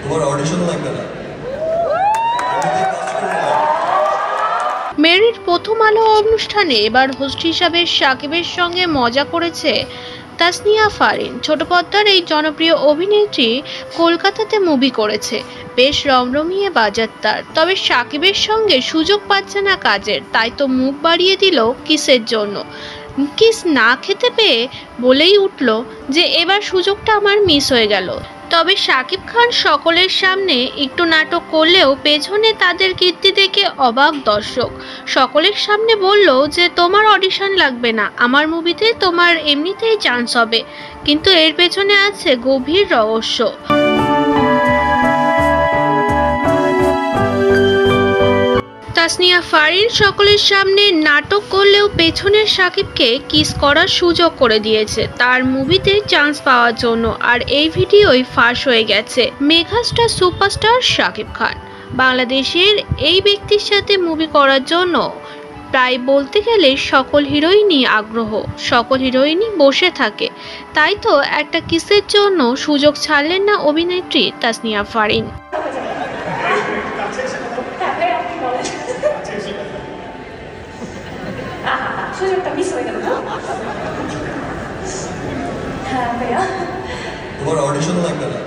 তোমার অডিশন লাগবে না। মেরিট প্রথম আলো অনুষ্ঠানে এবার হোস্ট হিসাবে সাকিবের সঙ্গে মজা করেছে তাসনিয়া ফারিন। ছোট পর্দার এই জনপ্রিয় অভিনেত্রী কলকাতাতে মুভি করেছে, বেশ রমরমিয়ে বাজার তার। তবে সাকিবের সঙ্গে সুযোগ পাচ্ছে না কাজের, তাই তো মুখ বাড়িয়ে দিল কিসের জন্য। কিস না খেতে পেয়ে বলেই উঠল যে এবার সুযোগটা আমার মিস হয়ে গেল। তবে শাকিব খান সকলের সামনে একটু নাটক করলেও পেছনে তাদের কীর্তি দেখে অবাক দর্শক। সকলের সামনে বলল যে তোমার অডিশন লাগবে না, আমার মুভিতে তোমার এমনিতেই চান্স হবে। কিন্তু এর পেছনে আছে গভীর রহস্য। তাসনিয়া ফারিন সকলের সামনে নাটক করলেও পেছনের সাকিবকে কিস করার সুযোগ করে দিয়েছে তার মুভিতে চান্স পাওয়ার জন্য। আর এই ভিডিওই ফাঁস হয়ে গেছে মেগাস্টার সুপারস্টার শাকিব খান। বাংলাদেশের এই ব্যক্তির সাথে মুভি করার জন্য প্রায় বলতে গেলে সকল হিরোইনই আগ্রহ, সকল হিরোইনই বসে থাকে। তাই তো একটা কিসের জন্য সুযোগ ছাড়লেন না অভিনেত্রী তাসনিয়া ফারিন। সুযোগটা মিস হয়ে গেল না? হ্যাঁ ভাইয়া, তোমার অডিশন লাগবে না।